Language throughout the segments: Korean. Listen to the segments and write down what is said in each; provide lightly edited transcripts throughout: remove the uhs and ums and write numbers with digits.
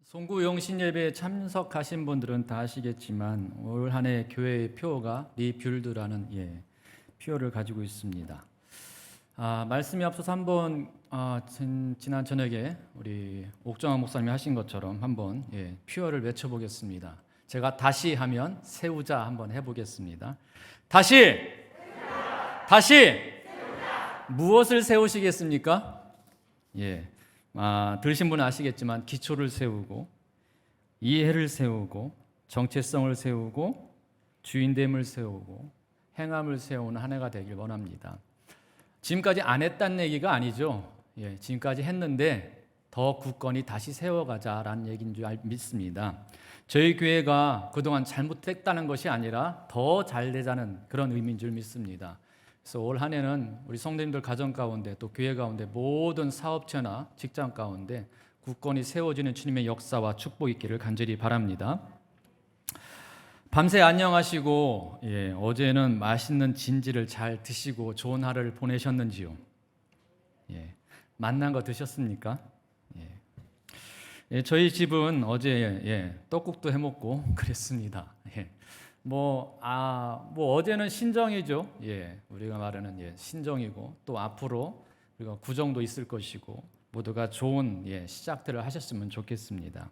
송구 용신 예배에 참석하신 분들은 다 아시겠지만 올 한 해 교회의 표어가 리뷰드라는 표어를 가지고 있습니다. 말씀이 앞서서 한번 지난 저녁에 우리 옥정환 목사님이 하신 것처럼 한번 표어를 외쳐보겠습니다. 제가 다시 하면 세우자 한번 해보겠습니다. 다시 무엇을 세우시겠습니까? 들으신 분은 아시겠지만 기초를 세우고 이해를 세우고 정체성을 세우고 주인됨을 세우고 행함을 세우는 한 해가 되길 원합니다. 지금까지 안 했다는 얘기가 아니죠. 지금까지 했는데 더 굳건히 다시 세워가자라는 얘기인 줄 믿습니다. 저희 교회가 그동안 잘못했다는 것이 아니라 더 잘 되자는 그런 의미인 줄 믿습니다. 그래서 올 한 해는 우리 성도님들 가정 가운데 또 교회 가운데 모든 사업체나 직장 가운데 굳건히 세워지는 주님의 역사와 축복 있기를 간절히 바랍니다. 밤새 안녕하시고 어제는 맛있는 진지를 잘 드시고 좋은 하루를 보내셨는지요? 맛난 거 드셨습니까? 저희 집은 어제 떡국도 해먹고 그랬습니다. 어제는 신정이죠. 우리가 말하는 신정이고 또 앞으로 우리가 구정도 있을 것이고 모두가 좋은 시작들을 하셨으면 좋겠습니다.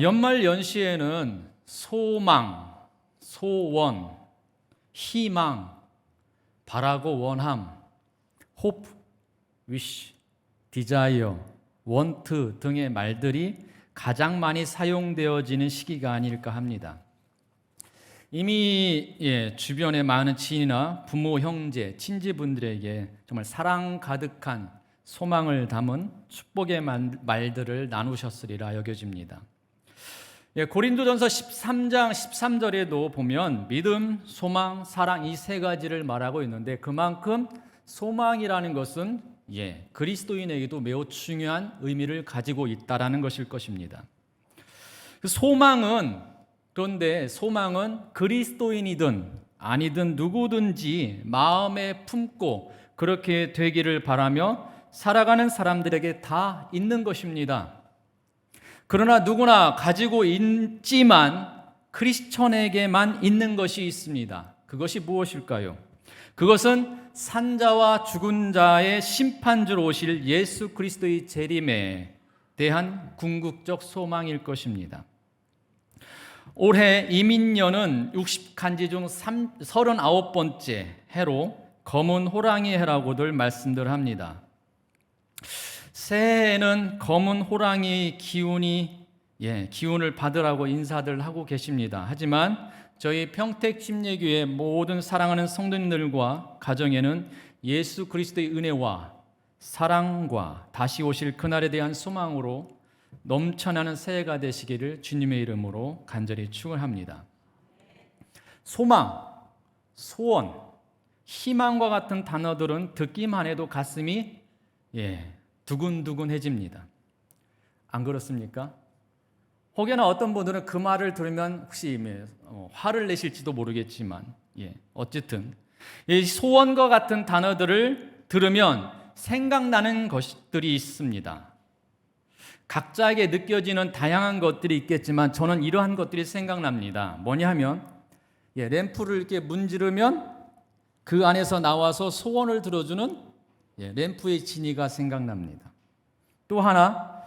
연말 연시에는 소망, 소원, 희망, 바라고 원함, hope, wish, desire, want 등의 말들이 가장 많이 사용되어지는 시기가 아닐까 합니다. 이미 주변의 많은 지인이나 부모, 형제, 친지분들에게 정말 사랑 가득한 소망을 담은 축복의 말들을 나누셨으리라 여겨집니다. 고린도전서 13장 13절에도 보면 믿음, 소망, 사랑 이 세 가지를 말하고 있는데 그만큼 소망이라는 것은 그리스도인에게도 매우 중요한 의미를 가지고 있다라는 것일 것입니다. 그런데 소망은 그리스도인이든 아니든 누구든지 마음에 품고 그렇게 되기를 바라며 살아가는 사람들에게 다 있는 것입니다. 그러나 누구나 가지고 있지만 크리스천에게만 있는 것이 있습니다. 그것이 무엇일까요? 그것은 산자와 죽은 자의 심판주로 오실 예수 그리스도의 재림에 대한 궁극적 소망일 것입니다. 올해 이민년은 60간지 중 39번째 해로 검은 호랑이 해라고들 말씀들 합니다. 새해에는 검은 호랑이 기운을 받으라고 인사들 하고 계십니다. 하지만 저희 평택심례교회 모든 사랑하는 성도님들과 가정에는 예수 그리스도의 은혜와 사랑과 다시 오실 그날에 대한 소망으로 넘쳐나는 새해가 되시기를 주님의 이름으로 간절히 축원합니다. 소망, 소원, 희망과 같은 단어들은 듣기만 해도 가슴이 두근두근해집니다. 안 그렇습니까? 혹여나 어떤 분들은 그 말을 들으면 혹시 화를 내실지도 모르겠지만 어쨌든 이 소원과 같은 단어들을 들으면 생각나는 것들이 있습니다. 각자에게 느껴지는 다양한 것들이 있겠지만 저는 이러한 것들이 생각납니다. 뭐냐 하면 램프를 이렇게 문지르면 그 안에서 나와서 소원을 들어주는 램프의 진이가 생각납니다. 또 하나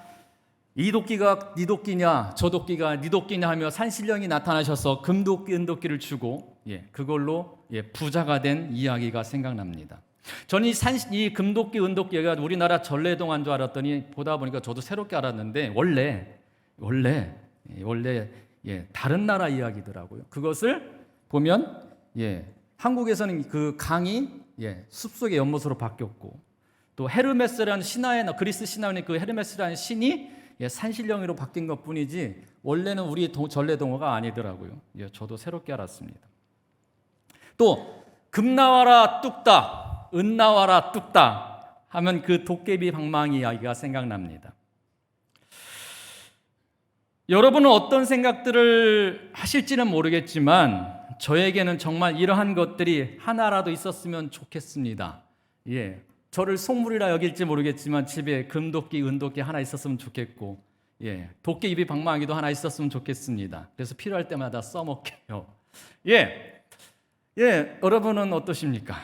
이 도끼가 네 도끼냐 저 도끼가 네 도끼냐 하며 산신령이 나타나셔서 금도끼 은도끼를 주고 그걸로 부자가 된 이야기가 생각납니다. 저는 이 금도끼 은도끼가 우리나라 전래동화인 줄 알았더니 보다 보니까 저도 새롭게 알았는데 원래 다른 나라 이야기더라고요. 그것을 보면 한국에서는 그 강이 숲속의 연못으로 바뀌었고 또 헤르메스라는 그리스 신화의 그 헤르메스라는 신이 산신령으로 바뀐 것뿐이지 원래는 우리 전래동화가 아니더라고요. 저도 새롭게 알았습니다. 또 금 나와라 뚝딱, 은 나와라 뚝딱 하면 그 도깨비 방망이 이야기가 생각납니다. 여러분은 어떤 생각들을 하실지는 모르겠지만 저에게는 정말 이러한 것들이 하나라도 있었으면 좋겠습니다. 저를 속물이라 여길지 모르겠지만 집에 금도끼, 은도끼 하나 있었으면 좋겠고, 도끼 입이 방망이도 하나 있었으면 좋겠습니다. 그래서 필요할 때마다 써먹게요. 여러분은 어떠십니까?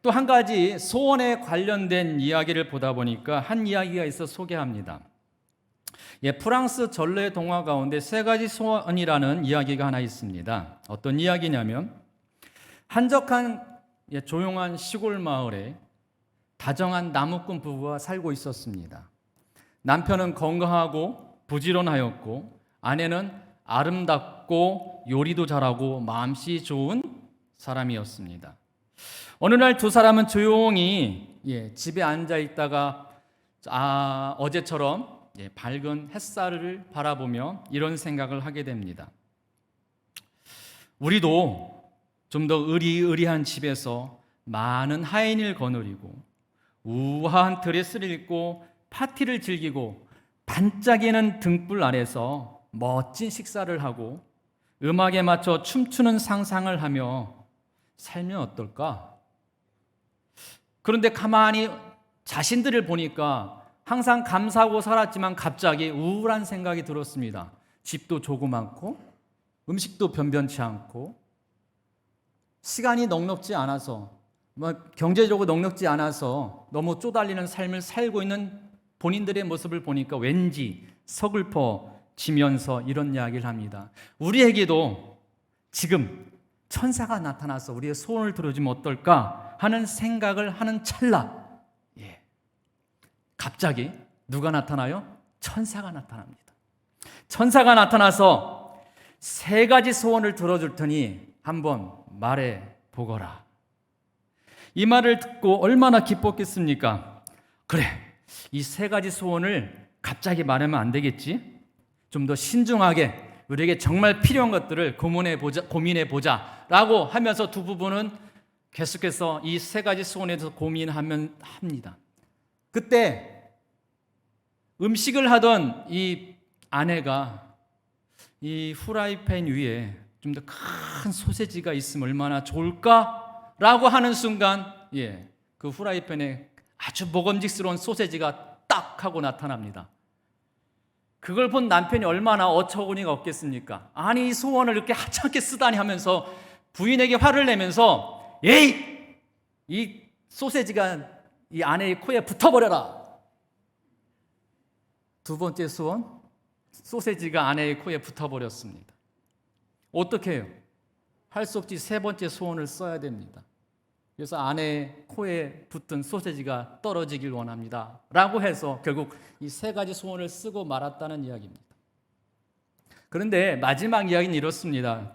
또 한 가지 소원에 관련된 이야기를 보다 보니까 한 이야기가 있어 소개합니다. 프랑스 전래 동화 가운데 세 가지 소원이라는 이야기가 하나 있습니다. 어떤 이야기냐면 한적한 조용한 시골 마을에 다정한 나무꾼 부부가 살고 있었습니다. 남편은 건강하고 부지런하였고 아내는 아름답고 요리도 잘하고 마음씨 좋은 사람이었습니다. 어느 날 두 사람은 조용히 집에 앉아 있다가 어제처럼 밝은 햇살을 바라보며 이런 생각을 하게 됩니다. 우리도 좀 더 의리의리한 집에서 많은 하인을 거느리고 우아한 드레스를 입고 파티를 즐기고 반짝이는 등불 아래서 멋진 식사를 하고 음악에 맞춰 춤추는 상상을 하며 살면 어떨까? 그런데 가만히 자신들을 보니까 항상 감사하고 살았지만 갑자기 우울한 생각이 들었습니다. 집도 조그맣고 음식도 변변치 않고 시간이 넉넉지 않아서 경제적으로 넉넉지 않아서 너무 쪼달리는 삶을 살고 있는 본인들의 모습을 보니까 왠지 서글퍼지면서 이런 이야기를 합니다. 우리에게도 지금 천사가 나타나서 우리의 소원을 들어주면 어떨까 하는 생각을 하는 찰나 갑자기 누가 나타나요? 천사가 나타납니다. 천사가 나타나서 세 가지 소원을 들어줄 테니 한번 말해 보거라. 이 말을 듣고 얼마나 기뻤겠습니까? 그래, 이 세 가지 소원을 갑자기 말하면 안 되겠지? 좀 더 신중하게 우리에게 정말 필요한 것들을 고민해 보자 라고 하면서 두 부부는 계속해서 이 세 가지 소원에 대해서 고민합니다. 그때 음식을 하던 이 아내가 이 후라이팬 위에 좀 더 큰 소세지가 있으면 얼마나 좋을까라고 하는 순간 그 후라이팬에 아주 먹음직스러운 소세지가 딱 하고 나타납니다. 그걸 본 남편이 얼마나 어처구니가 없겠습니까? 아니 이 소원을 이렇게 하찮게 쓰다니 하면서 부인에게 화를 내면서 에이! 이 소세지가 이 아내의 코에 붙어버려라. 두 번째 소원, 소세지가 아내의 코에 붙어버렸습니다. 어떻게 해요? 할 수 없지 세 번째 소원을 써야 됩니다. 그래서 아내의 코에 붙은 소세지가 떨어지길 원합니다 라고 해서 결국 이 세 가지 소원을 쓰고 말았다는 이야기입니다. 그런데 마지막 이야기는 이렇습니다.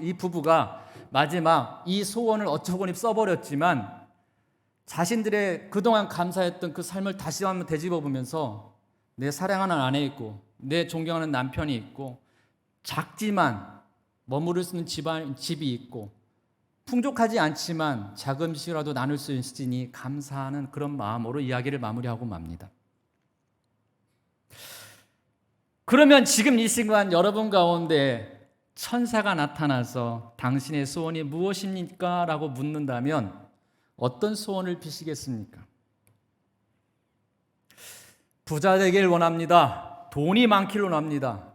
이 부부가 마지막 이 소원을 어처구니 써버렸지만 자신들의 그동안 감사했던 그 삶을 다시 한번 되짚어 보면서 내 사랑하는 아내 있고 내 존경하는 남편이 있고 작지만 머무를 수 있는 집이 있고 풍족하지 않지만 자금씩이라도 나눌 수 있으니 감사하는 그런 마음으로 이야기를 마무리하고 맙니다. 그러면 지금 이 시간 여러분 가운데 천사가 나타나서 당신의 소원이 무엇입니까? 라고 묻는다면 어떤 소원을 비시겠습니까? 부자 되길 원합니다. 돈이 많기를 원합니다.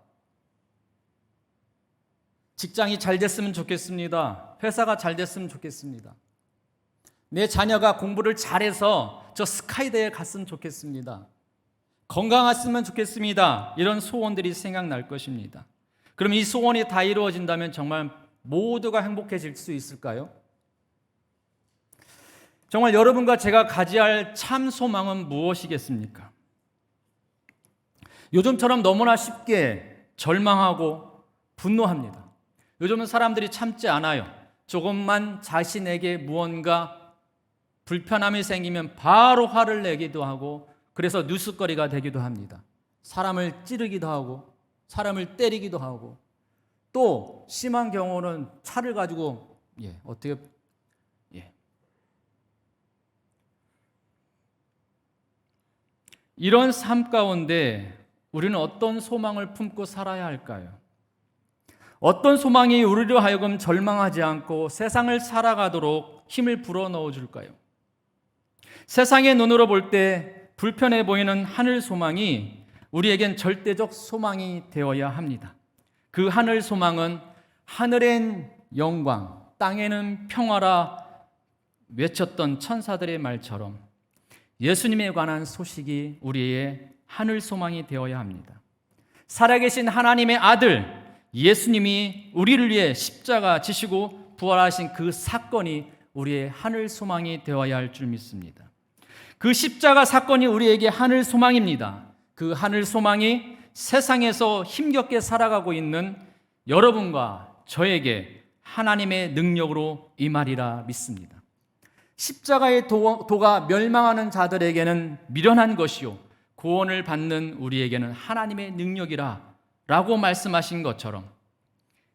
직장이 잘 됐으면 좋겠습니다. 회사가 잘 됐으면 좋겠습니다. 내 자녀가 공부를 잘해서 저 스카이대에 갔으면 좋겠습니다. 건강했으면 좋겠습니다. 이런 소원들이 생각날 것입니다. 그럼 이 소원이 다 이루어진다면 정말 모두가 행복해질 수 있을까요? 정말 여러분과 제가 가져야 할 참 소망은 무엇이겠습니까? 요즘처럼 너무나 쉽게 절망하고 분노합니다. 요즘은 사람들이 참지 않아요. 조금만 자신에게 무언가 불편함이 생기면 바로 화를 내기도 하고 그래서 뉴스거리가 되기도 합니다. 사람을 찌르기도 하고 사람을 때리기도 하고 또 심한 경우는 차를 가지고 이런 삶 가운데 우리는 어떤 소망을 품고 살아야 할까요? 어떤 소망이 우리로 하여금 절망하지 않고 세상을 살아가도록 힘을 불어넣어 줄까요? 세상의 눈으로 볼 때 불편해 보이는 하늘 소망이 우리에겐 절대적 소망이 되어야 합니다. 그 하늘 소망은 하늘엔 영광, 땅에는 평화라 외쳤던 천사들의 말처럼 예수님에 관한 소식이 우리의 하늘 소망이 되어야 합니다. 살아계신 하나님의 아들 예수님이 우리를 위해 십자가 지시고 부활하신 그 사건이 우리의 하늘 소망이 되어야 할 줄 믿습니다. 그 십자가 사건이 우리에게 하늘 소망입니다. 그 하늘 소망이 세상에서 힘겹게 살아가고 있는 여러분과 저에게 하나님의 능력으로 임하리라 믿습니다. 십자가의 도가 멸망하는 자들에게는 미련한 것이요 구원을 받는 우리에게는 하나님의 능력이라 라고 말씀하신 것처럼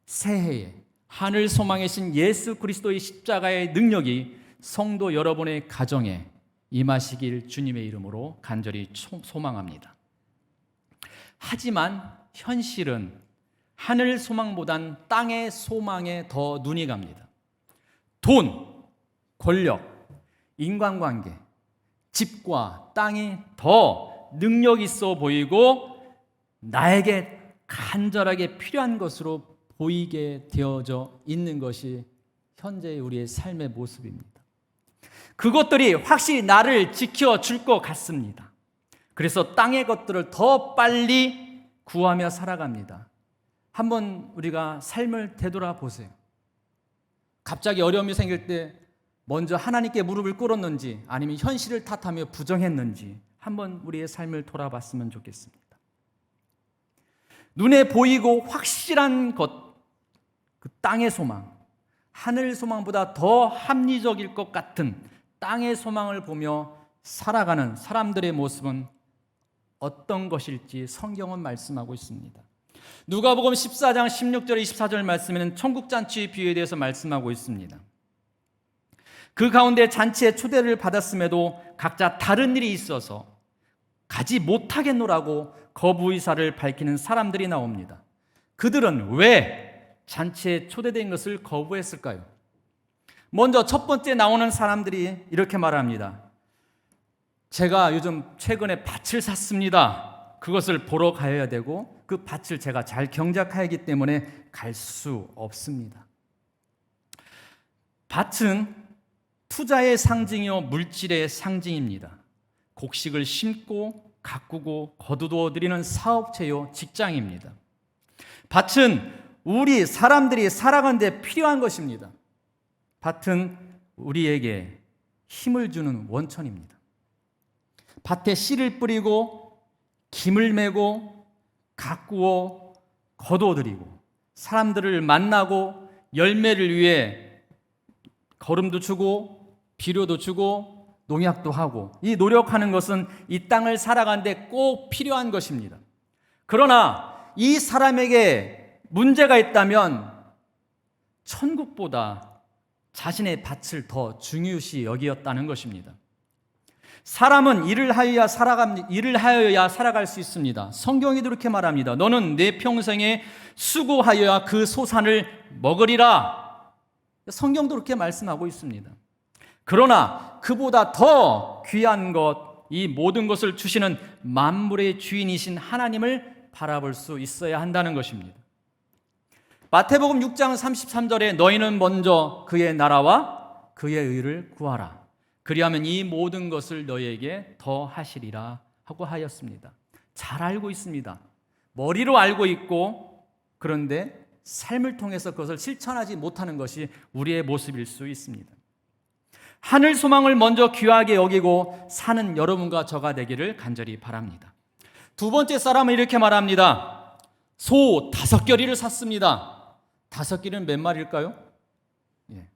새해에 하늘 소망이신 예수 그리스도의 십자가의 능력이 성도 여러분의 가정에 임하시길 주님의 이름으로 간절히 소망합니다. 하지만 현실은 하늘 소망보단 땅의 소망에 더 눈이 갑니다. 돈, 권력, 인간관계, 집과 땅이 더 능력 있어 보이고 나에게 간절하게 필요한 것으로 보이게 되어져 있는 것이 현재 우리의 삶의 모습입니다. 그것들이 확실히 나를 지켜줄 것 같습니다. 그래서 땅의 것들을 더 빨리 구하며 살아갑니다. 한번 우리가 삶을 되돌아보세요. 갑자기 어려움이 생길 때 먼저 하나님께 무릎을 꿇었는지 아니면 현실을 탓하며 부정했는지 한번 우리의 삶을 돌아봤으면 좋겠습니다. 눈에 보이고 확실한 것, 그 땅의 소망, 하늘 소망보다 더 합리적일 것 같은 땅의 소망을 보며 살아가는 사람들의 모습은 어떤 것일지 성경은 말씀하고 있습니다. 누가복음 14장 16절 24절 말씀에는 천국잔치의 비유에 대해서 말씀하고 있습니다. 그 가운데 잔치에 초대를 받았음에도 각자 다른 일이 있어서 가지 못하겠노라고 거부 의사를 밝히는 사람들이 나옵니다. 그들은 왜 잔치에 초대된 것을 거부했을까요? 먼저 첫 번째 나오는 사람들이 이렇게 말합니다. 제가 요즘 최근에 밭을 샀습니다. 그것을 보러 가야 되고 그 밭을 제가 잘 경작해야 하기 때문에 갈 수 없습니다. 밭은 투자의 상징이요 물질의 상징입니다. 곡식을 심고 가꾸고 거두어 드리는 사업체요 직장입니다. 밭은 우리 사람들이 살아가는 데 필요한 것입니다. 밭은 우리에게 힘을 주는 원천입니다. 밭에 씨를 뿌리고 김을 메고 가꾸어 거두어 드리고 사람들을 만나고 열매를 위해 거름도 주고 비료도 주고 농약도 하고 이 노력하는 것은 이 땅을 살아가는 데 꼭 필요한 것입니다. 그러나 이 사람에게 문제가 있다면 천국보다 자신의 밭을 더 중요시 여기었다는 것입니다. 사람은 일을 하여야 살아갈 수 있습니다. 성경이 그렇게 말합니다. 너는 내 평생에 수고하여야 그 소산을 먹으리라. 성경도 그렇게 말씀하고 있습니다. 그러나 그보다 더 귀한 것, 이 모든 것을 주시는 만물의 주인이신 하나님을 바라볼 수 있어야 한다는 것입니다. 마태복음 6장 33절에 너희는 먼저 그의 나라와 그의 의를 구하라. 그리하면 이 모든 것을 너희에게 더 하시리라 하고 하였습니다. 잘 알고 있습니다. 머리로 알고 있고 그런데 삶을 통해서 그것을 실천하지 못하는 것이 우리의 모습일 수 있습니다. 하늘 소망을 먼저 귀하게 여기고 사는 여러분과 저가 되기를 간절히 바랍니다. 두 번째 사람은 이렇게 말합니다. 소 5겨리를 샀습니다. 5겨리는 몇 마리일까요?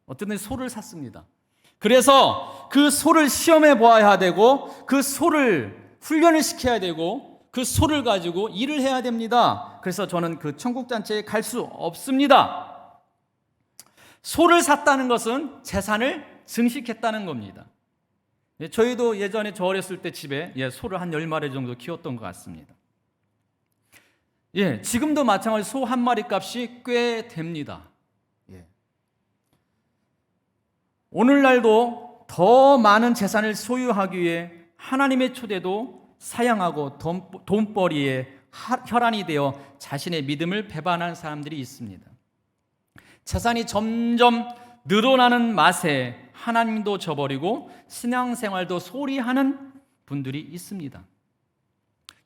어떤 분 소를 샀습니다. 그래서 그 소를 시험해 보아야 되고 그 소를 훈련을 시켜야 되고 그 소를 가지고 일을 해야 됩니다. 그래서 저는 그 천국잔치에 갈 수 없습니다. 소를 샀다는 것은 재산을 증식했다는 겁니다. 저희도 예전에 저 어렸을 때 집에 소를 한 10마리 정도 키웠던 것 같습니다. 지금도 마찬가지로 소 한 마리 값이 꽤 됩니다. 오늘날도 더 많은 재산을 소유하기 위해 하나님의 초대도 사양하고 돈벌이에 혈안이 되어 자신의 믿음을 배반하는 사람들이 있습니다. 재산이 점점 늘어나는 맛에 하나님도 저버리고 신앙생활도 소홀히 하는 분들이 있습니다.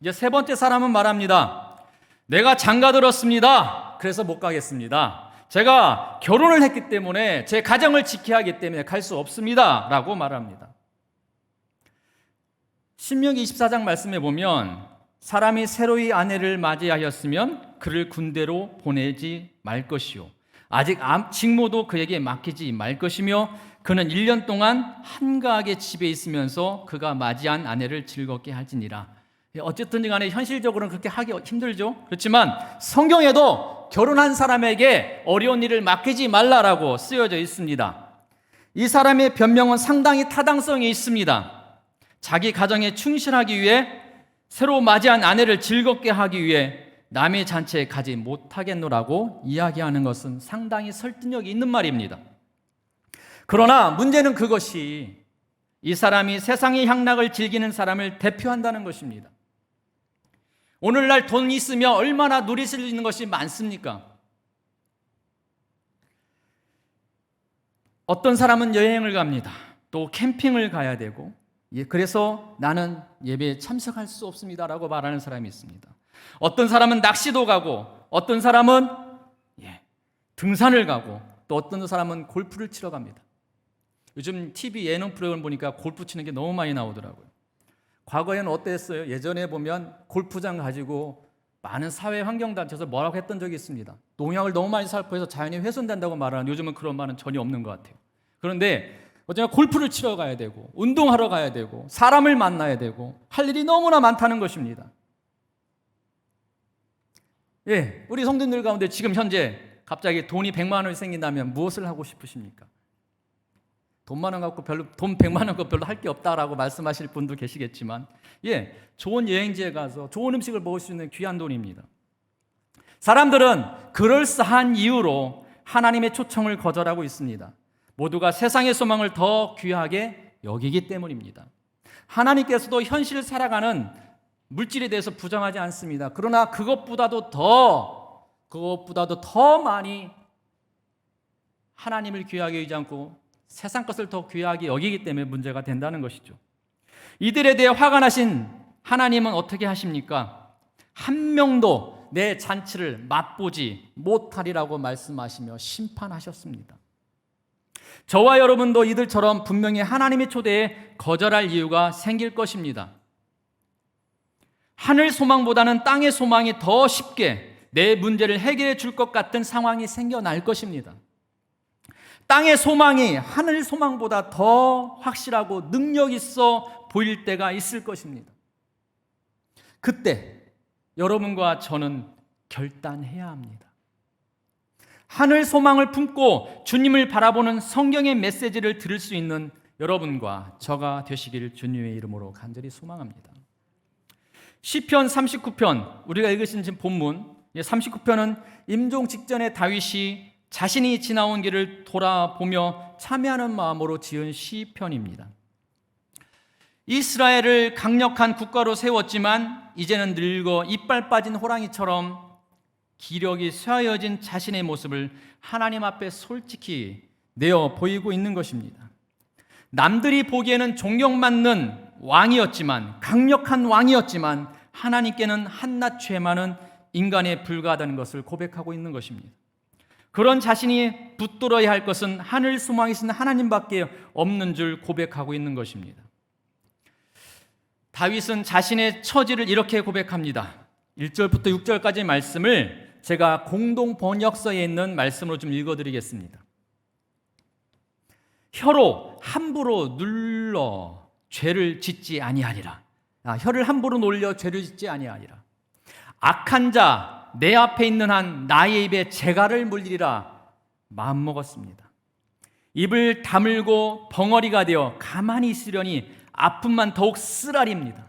이제 세 번째 사람은 말합니다. 내가 장가들었습니다. 그래서 못 가겠습니다. 제가 결혼을 했기 때문에 제 가정을 지켜야 하기 때문에 갈 수 없습니다. 라고 말합니다. 신명기 24장 말씀에 보면 사람이 새로이 아내를 맞이하였으면 그를 군대로 보내지 말 것이요 아직 직무도 그에게 맡기지 말 것이며 그는 1년 동안 한가하게 집에 있으면서 그가 맞이한 아내를 즐겁게 할지니라. 어쨌든 간에 현실적으로는 그렇게 하기 힘들죠. 그렇지만 성경에도 결혼한 사람에게 어려운 일을 맡기지 말라라고 쓰여져 있습니다. 이 사람의 변명은 상당히 타당성이 있습니다. 자기 가정에 충실하기 위해 새로 맞이한 아내를 즐겁게 하기 위해 남의 잔치에 가지 못하겠노라고 이야기하는 것은 상당히 설득력이 있는 말입니다. 그러나 문제는 그것이 이 사람이 세상의 향락을 즐기는 사람을 대표한다는 것입니다. 오늘날 돈 있으면 얼마나 누릴 수 있는 것이 많습니까? 어떤 사람은 여행을 갑니다. 또 캠핑을 가야 되고, 그래서 나는 예배에 참석할 수 없습니다라고 말하는 사람이 있습니다. 어떤 사람은 낚시도 가고, 어떤 사람은 등산을 가고, 또 어떤 사람은 골프를 치러 갑니다. 요즘 TV 예능 프로그램 보니까 골프 치는 게 너무 많이 나오더라고요. 과거에는 어땠어요? 예전에 보면 골프장 가지고 많은 사회 환경단체에서 뭐라고 했던 적이 있습니다. 농약을 너무 많이 살포해서 자연이 훼손된다고 말하는, 요즘은 그런 말은 전혀 없는 것 같아요. 그런데 어쩌면 골프를 치러 가야 되고 운동하러 가야 되고 사람을 만나야 되고 할 일이 너무나 많다는 것입니다. 우리 성도님들 가운데 지금 현재 갑자기 돈이 100만 원이 생긴다면 무엇을 하고 싶으십니까? 돈 100만 원 갖고 별로 할 게 없다라고 말씀하실 분도 계시겠지만, 좋은 여행지에 가서 좋은 음식을 먹을 수 있는 귀한 돈입니다. 사람들은 그럴싸한 이유로 하나님의 초청을 거절하고 있습니다. 모두가 세상의 소망을 더 귀하게 여기기 때문입니다. 하나님께서도 현실을 살아가는 물질에 대해서 부정하지 않습니다. 그러나 그것보다도 더 많이 하나님을 귀하게 여기지 않고 세상 것을 더 귀하게 여기기 때문에 문제가 된다는 것이죠. 이들에 대해 화가 나신 하나님은 어떻게 하십니까? 한 명도 내 잔치를 맛보지 못하리라고 말씀하시며 심판하셨습니다. 저와 여러분도 이들처럼 분명히 하나님의 초대에 거절할 이유가 생길 것입니다. 하늘 소망보다는 땅의 소망이 더 쉽게 내 문제를 해결해 줄 것 같은 상황이 생겨날 것입니다. 땅의 소망이 하늘 소망보다 더 확실하고 능력 있어 보일 때가 있을 것입니다. 그때 여러분과 저는 결단해야 합니다. 하늘 소망을 품고 주님을 바라보는 성경의 메시지를 들을 수 있는 여러분과 저가 되시기를 주님의 이름으로 간절히 소망합니다. 시편 39편, 우리가 읽으신 지금 본문 39편은 임종 직전에 다윗이 자신이 지나온 길을 돌아보며 참회하는 마음으로 지은 시편입니다. 이스라엘을 강력한 국가로 세웠지만 이제는 늙어 이빨 빠진 호랑이처럼 기력이 쇠하여진 자신의 모습을 하나님 앞에 솔직히 내어 보이고 있는 것입니다. 남들이 보기에는 존경받는 왕이었지만, 강력한 왕이었지만 하나님께는 한낱 죄 많은 인간에 불과하다는 것을 고백하고 있는 것입니다. 그런 자신이 붙들어야 할 것은 하늘 소망이신 하나님밖에 없는 줄 고백하고 있는 것입니다. 다윗은 자신의 처지를 이렇게 고백합니다. 1절부터 6절까지 말씀을 제가 공동 번역서에 있는 말씀으로 좀 읽어드리겠습니다. 혀로 함부로 눌러 죄를 짓지 아니하리라. 혀를 함부로 놀려 죄를 짓지 아니하리라. 악한 자 내 앞에 있는 한 나의 입에 재갈을 물리리라 마음먹었습니다. 입을 다물고 벙어리가 되어 가만히 있으려니 아픔만 더욱 쓰라립니다.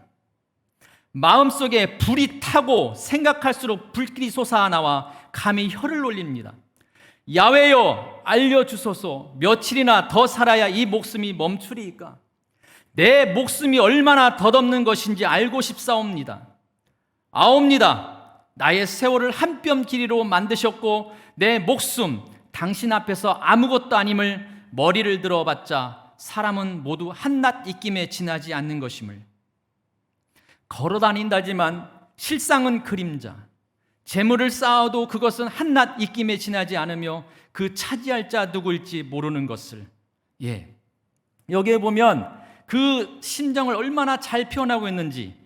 마음속에 불이 타고 생각할수록 불길이 솟아나와 감히 혀를 놀립니다. 야훼여 알려주소서. 며칠이나 더 살아야 이 목숨이 멈추리이까. 내 목숨이 얼마나 덧없는 것인지 알고 싶사옵니다. 아옵니다. 나의 세월을 한 뼘 길이로 만드셨고 내 목숨 당신 앞에서 아무것도 아님을 머리를 들어봤자 사람은 모두 한낱 입김에 지나지 않는 것임을. 걸어다닌다지만 실상은 그림자. 재물을 쌓아도 그것은 한낱 입김에 지나지 않으며 그 차지할 자 누구일지 모르는 것을. 여기에 보면 그 심정을 얼마나 잘 표현하고 있는지.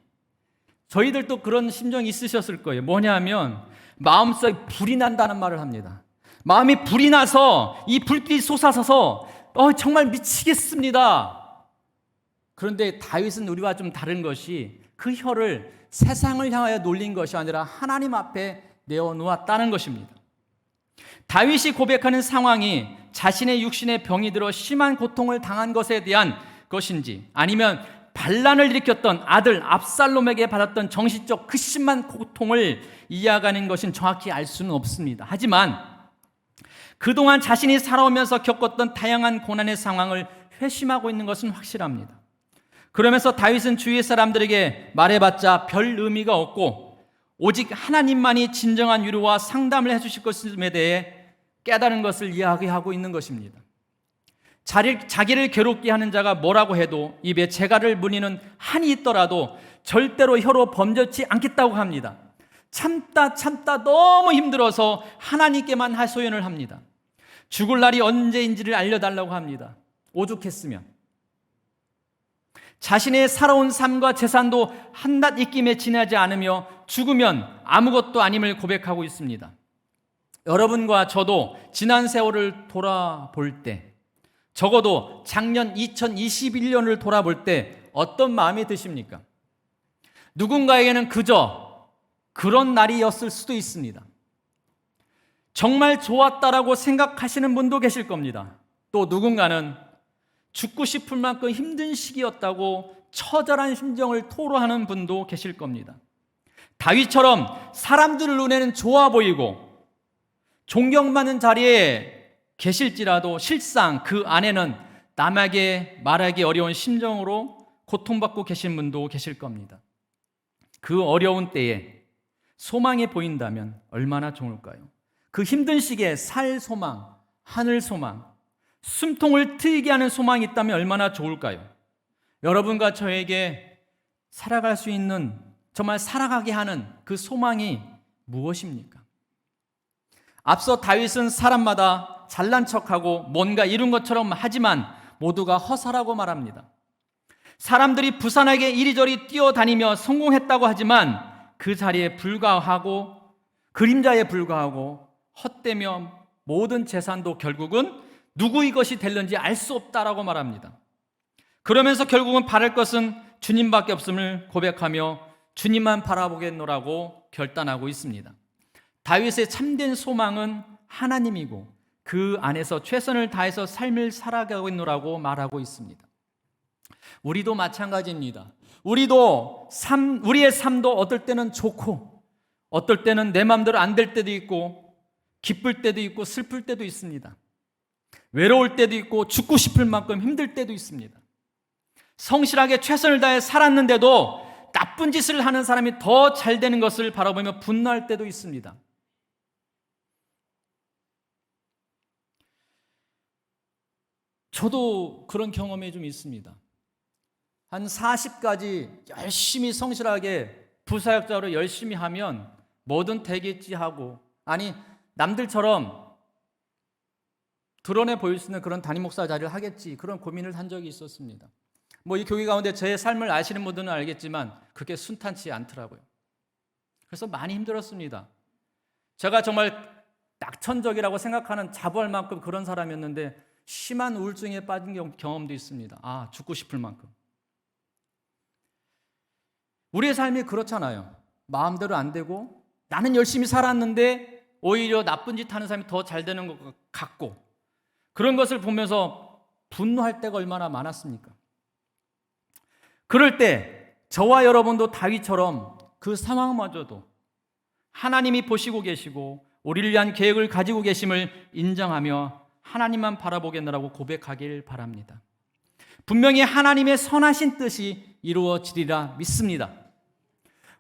저희들도 그런 심정이 있으셨을 거예요. 뭐냐면 마음속에 불이 난다는 말을 합니다. 마음이 불이 나서 이 불길이 솟아서서 정말 미치겠습니다. 그런데 다윗은 우리와 좀 다른 것이 그 혀를 세상을 향하여 놀린 것이 아니라 하나님 앞에 내어놓았다는 것입니다. 다윗이 고백하는 상황이 자신의 육신에 병이 들어 심한 고통을 당한 것에 대한 것인지, 아니면 반란을 일으켰던 아들 압살롬에게 받았던 정신적 그 심한 고통을 이해하는 것은 정확히 알 수는 없습니다. 하지만 그동안 자신이 살아오면서 겪었던 다양한 고난의 상황을 회심하고 있는 것은 확실합니다. 그러면서 다윗은 주위의 사람들에게 말해봤자 별 의미가 없고 오직 하나님만이 진정한 위로와 상담을 해주실 것임에 대해 깨달은 것을 이야기하고 있는 것입니다. 자기를 괴롭게 하는 자가 뭐라고 해도 입에 재갈을 무니는 한이 있더라도 절대로 혀로 범접지 않겠다고 합니다. 참다 너무 힘들어서 하나님께만 하소연을 합니다. 죽을 날이 언제인지를 알려달라고 합니다. 오죽했으면. 자신의 살아온 삶과 재산도 한낱 입김에 지나지 않으며 죽으면 아무것도 아님을 고백하고 있습니다. 여러분과 저도 지난 세월을 돌아볼 때, 적어도 작년 2021년을 돌아볼 때 어떤 마음이 드십니까? 누군가에게는 그저 그런 날이었을 수도 있습니다. 정말 좋았다라고 생각하시는 분도 계실 겁니다. 또 누군가는 죽고 싶을 만큼 힘든 시기였다고 처절한 심정을 토로하는 분도 계실 겁니다. 다윗처럼 사람들 눈에는 좋아 보이고 존경받는 자리에 계실지라도 실상 그 안에는 남에게 말하기 어려운 심정으로 고통받고 계신 분도 계실 겁니다. 그 어려운 때에 소망이 보인다면 얼마나 좋을까요? 그 힘든 시기에 살 소망, 하늘 소망, 숨통을 트이게 하는 소망이 있다면 얼마나 좋을까요? 여러분과 저에게 살아갈 수 있는, 정말 살아가게 하는 그 소망이 무엇입니까? 앞서 다윗은 사람마다 잘난 척하고 뭔가 이룬 것처럼 하지만 모두가 허사라고 말합니다. 사람들이 부산하게 이리저리 뛰어다니며 성공했다고 하지만 그 자리에 불과하고 그림자에 불과하고 헛되며 모든 재산도 결국은 누구의 것이 될는지 알 수 없다라고 말합니다. 그러면서 결국은 바랄 것은 주님밖에 없음을 고백하며 주님만 바라보겠노라고 결단하고 있습니다. 다윗의 참된 소망은 하나님이고 그 안에서 최선을 다해서 삶을 살아가고 있노라고 말하고 있습니다. 우리도 마찬가지입니다. 우리의 삶도 어떨 때는 좋고 어떨 때는 내 마음대로 안 될 때도 있고 기쁠 때도 있고 슬플 때도 있습니다. 외로울 때도 있고 죽고 싶을 만큼 힘들 때도 있습니다. 성실하게 최선을 다해 살았는데도 나쁜 짓을 하는 사람이 더 잘 되는 것을 바라보며 분노할 때도 있습니다. 저도 그런 경험이 좀 있습니다. 한 40까지 열심히 성실하게 부사역자로 열심히 하면 뭐든 되겠지 하고, 아니 남들처럼 드러내 보일 수 있는 그런 담임 목사 자리를 하겠지, 그런 고민을 한 적이 있었습니다. 이 교회 가운데 제 삶을 아시는 분들은 알겠지만 그게 순탄치 않더라고요. 그래서 많이 힘들었습니다. 제가 정말 낙천적이라고 생각하는 자부할 만큼 그런 사람이었는데 심한 우울증에 빠진 경험도 있습니다. 죽고 싶을 만큼. 우리의 삶이 그렇잖아요. 마음대로 안 되고 나는 열심히 살았는데 오히려 나쁜 짓 하는 사람이 더 잘 되는 것 같고, 그런 것을 보면서 분노할 때가 얼마나 많았습니까? 그럴 때 저와 여러분도 다윗처럼 그 상황마저도 하나님이 보시고 계시고 우리를 위한 계획을 가지고 계심을 인정하며 하나님만 바라보겠노라고 고백하길 바랍니다. 분명히 하나님의 선하신 뜻이 이루어지리라 믿습니다.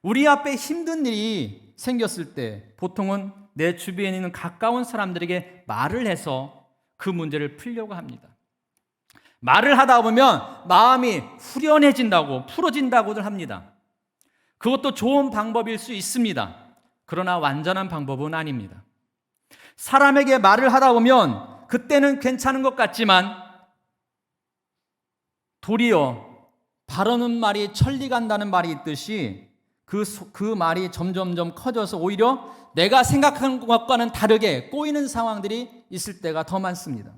우리 앞에 힘든 일이 생겼을 때 보통은 내 주변에 있는 가까운 사람들에게 말을 해서 그 문제를 풀려고 합니다. 말을 하다 보면 마음이 후련해진다고, 풀어진다고들 합니다. 그것도 좋은 방법일 수 있습니다. 그러나 완전한 방법은 아닙니다. 사람에게 말을 하다 보면 그때는 괜찮은 것 같지만 도리어 바르는 말이 천리 간다는 말이 있듯이 그 말이 점점점 커져서 오히려 내가 생각한 것과는 다르게 꼬이는 상황들이 있을 때가 더 많습니다.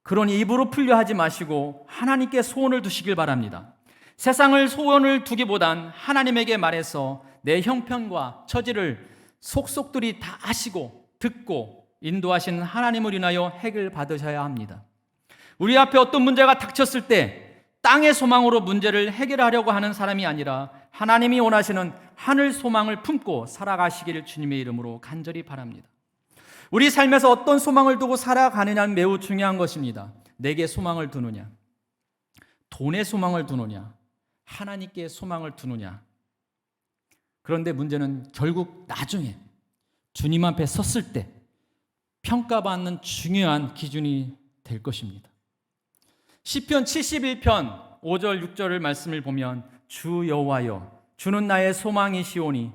그러니 입으로 풀려 하지 마시고 하나님께 소원을 두시길 바랍니다. 세상을 소원을 두기보단 하나님에게 말해서 내 형편과 처지를 속속들이 다 아시고 듣고 인도하시는 하나님을 인하여 핵을 받으셔야 합니다. 우리 앞에 어떤 문제가 닥쳤을 때 땅의 소망으로 문제를 해결하려고 하는 사람이 아니라 하나님이 원하시는 하늘 소망을 품고 살아가시기를 주님의 이름으로 간절히 바랍니다. 우리 삶에서 어떤 소망을 두고 살아가느냐는 매우 중요한 것입니다. 내게 소망을 두느냐, 돈에 소망을 두느냐, 하나님께 소망을 두느냐. 그런데 문제는 결국 나중에 주님 앞에 섰을 때 평가받는 중요한 기준이 될 것입니다. 시편 71편 5절 6절을 말씀을 보면 주 여호와여 주는 나의 소망이시오니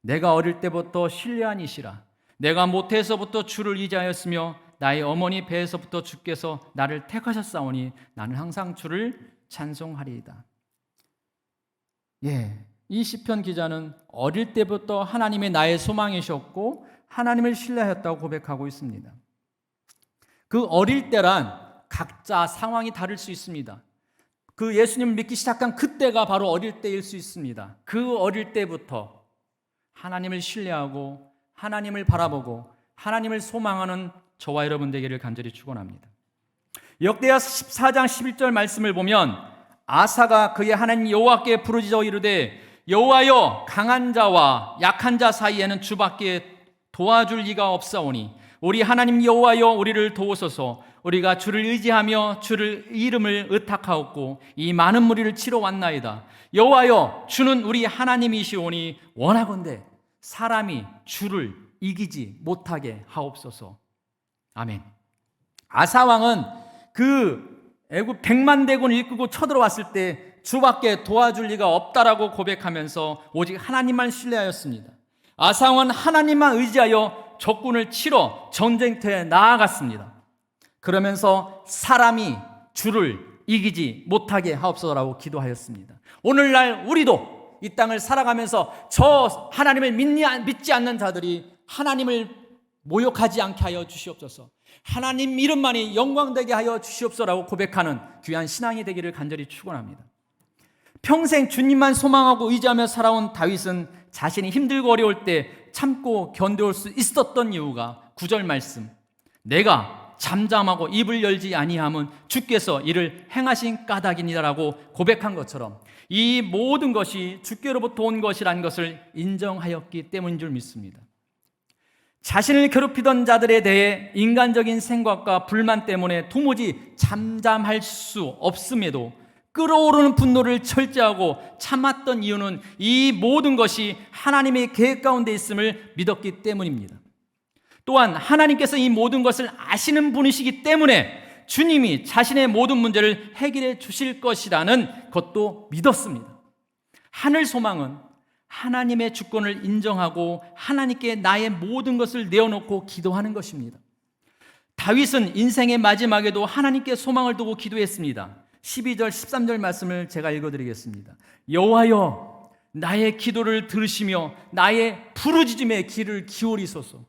내가 어릴 때부터 신뢰한 이시라. 내가 모태에서부터 주를 의지하였으며 나의 어머니 배에서부터 주께서 나를 택하셨사오니 나는 항상 주를 찬송하리이다. 이 시편 기자는 어릴 때부터 하나님의 나의 소망이셨고 하나님을 신뢰하였다고 고백하고 있습니다. 그 어릴 때란 각자 상황이 다를 수 있습니다. 그 예수님을 믿기 시작한 그때가 바로 어릴 때일 수 있습니다. 그 어릴 때부터 하나님을 신뢰하고 하나님을 바라보고 하나님을 소망하는 저와 여러분 되기를 간절히 축원합니다. 역대하 14장 11절 말씀을 보면 아사가 그의 하나님 여호와께 부르짖어 이르되 여호와여 강한 자와 약한 자 사이에는 주밖에 도와줄 이가 없사오니 우리 하나님 여호와여 우리를 도우소서. 우리가 주를 의지하며 주를 이름을 의탁하옵고 이 많은 무리를 치러 왔나이다. 여호와여 주는 우리 하나님이시오니 원하건대 사람이 주를 이기지 못하게 하옵소서. 아멘. 아사 왕은 그 애굽 100만 대군을 이끌고 쳐들어왔을 때 주밖에 도와줄 리가 없다라고 고백하면서 오직 하나님만 신뢰하였습니다. 아사 왕은 하나님만 의지하여 적군을 치러 전쟁터에 나아갔습니다. 그러면서 사람이 주를 이기지 못하게 하옵소서라고 기도하였습니다. 오늘날 우리도 이 땅을 살아가면서 저 하나님을 믿지 않는 자들이 하나님을 모욕하지 않게 하여 주시옵소서. 하나님 이름만이 영광되게 하여 주시옵소서라고 고백하는 귀한 신앙이 되기를 간절히 축원합니다. 평생 주님만 소망하고 의지하며 살아온 다윗은 자신이 힘들고 어려울 때 참고 견뎌올 수 있었던 이유가 9절 말씀, 내가 잠잠하고 입을 열지 아니함은 주께서 이를 행하신 까닭이니라라고 고백한 것처럼 이 모든 것이 주께로부터 온 것이라는 것을 인정하였기 때문인 줄 믿습니다. 자신을 괴롭히던 자들에 대해 인간적인 생각과 불만 때문에 도무지 잠잠할 수 없음에도 끓어오르는 분노를 절제하고 참았던 이유는 이 모든 것이 하나님의 계획 가운데 있음을 믿었기 때문입니다. 또한 하나님께서 이 모든 것을 아시는 분이시기 때문에 주님이 자신의 모든 문제를 해결해 주실 것이라는 것도 믿었습니다. 하늘 소망은 하나님의 주권을 인정하고 하나님께 나의 모든 것을 내어놓고 기도하는 것입니다. 다윗은 인생의 마지막에도 하나님께 소망을 두고 기도했습니다. 12절 13절 말씀을 제가 읽어드리겠습니다. 여호와여 나의 기도를 들으시며 나의 부르짖음에 귀를 기울이소서.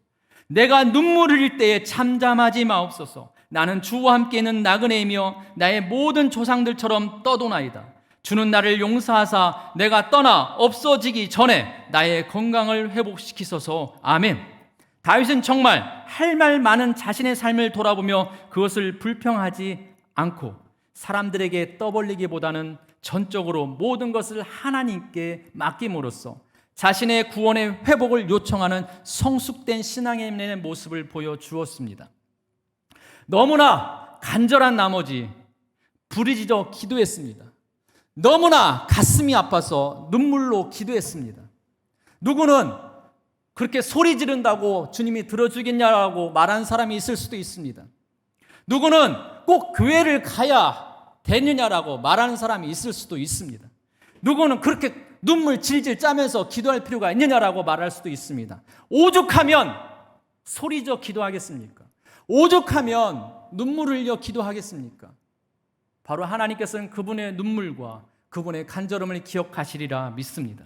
내가 눈물 흘릴 때에 잠잠하지 마옵소서. 나는 주와 함께 있는 나그네이며 나의 모든 조상들처럼 떠도나이다. 주는 나를 용서하사 내가 떠나 없어지기 전에 나의 건강을 회복시키소서. 아멘. 다윗은 정말 할 말 많은 자신의 삶을 돌아보며 그것을 불평하지 않고 사람들에게 떠벌리기보다는 전적으로 모든 것을 하나님께 맡김으로써 자신의 구원의 회복을 요청하는 성숙된 신앙의 모습을 보여주었습니다. 너무나 간절한 나머지 부르짖어 기도했습니다. 너무나 가슴이 아파서 눈물로 기도했습니다. 누구는 그렇게 소리 지른다고 주님이 들어주겠냐라고 말한 사람이 있을 수도 있습니다. 누구는 꼭 교회를 가야 되느냐라고 말하는 사람이 있을 수도 있습니다. 누구는 그렇게 눈물 질질 짜면서 기도할 필요가 있느냐라고 말할 수도 있습니다. 오죽하면 소리져 기도하겠습니까? 오죽하면 눈물을 흘려 기도하겠습니까? 바로 하나님께서는 그분의 눈물과 그분의 간절함을 기억하시리라 믿습니다.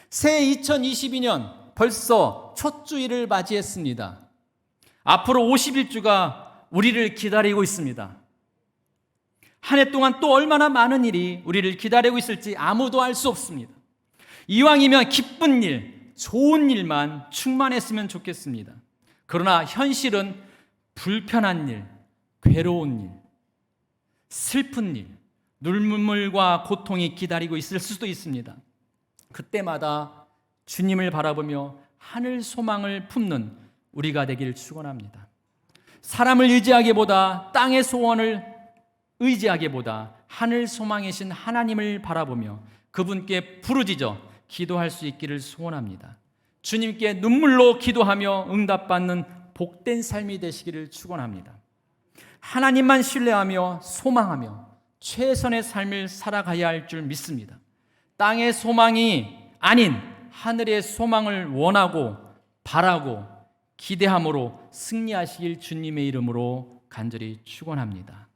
새 2022년 벌써 첫 주일을 맞이했습니다. 앞으로 50일주가 우리를 기다리고 있습니다. 한 해 동안 또 얼마나 많은 일이 우리를 기다리고 있을지 아무도 알 수 없습니다. 이왕이면 기쁜 일, 좋은 일만 충만했으면 좋겠습니다. 그러나 현실은 불편한 일, 괴로운 일, 슬픈 일, 눈물과 고통이 기다리고 있을 수도 있습니다. 그때마다 주님을 바라보며 하늘 소망을 품는 우리가 되기를 축원합니다. 사람을 의지하기보다 땅의 소원을 의지하기보다 하늘 소망이신 하나님을 바라보며 그분께 부르짖어 기도할 수 있기를 소원합니다. 주님께 눈물로 기도하며 응답받는 복된 삶이 되시기를 축원합니다. 하나님만 신뢰하며 소망하며 최선의 삶을 살아가야 할 줄 믿습니다. 땅의 소망이 아닌 하늘의 소망을 원하고 바라고 기대함으로 승리하시길 주님의 이름으로 간절히 축원합니다.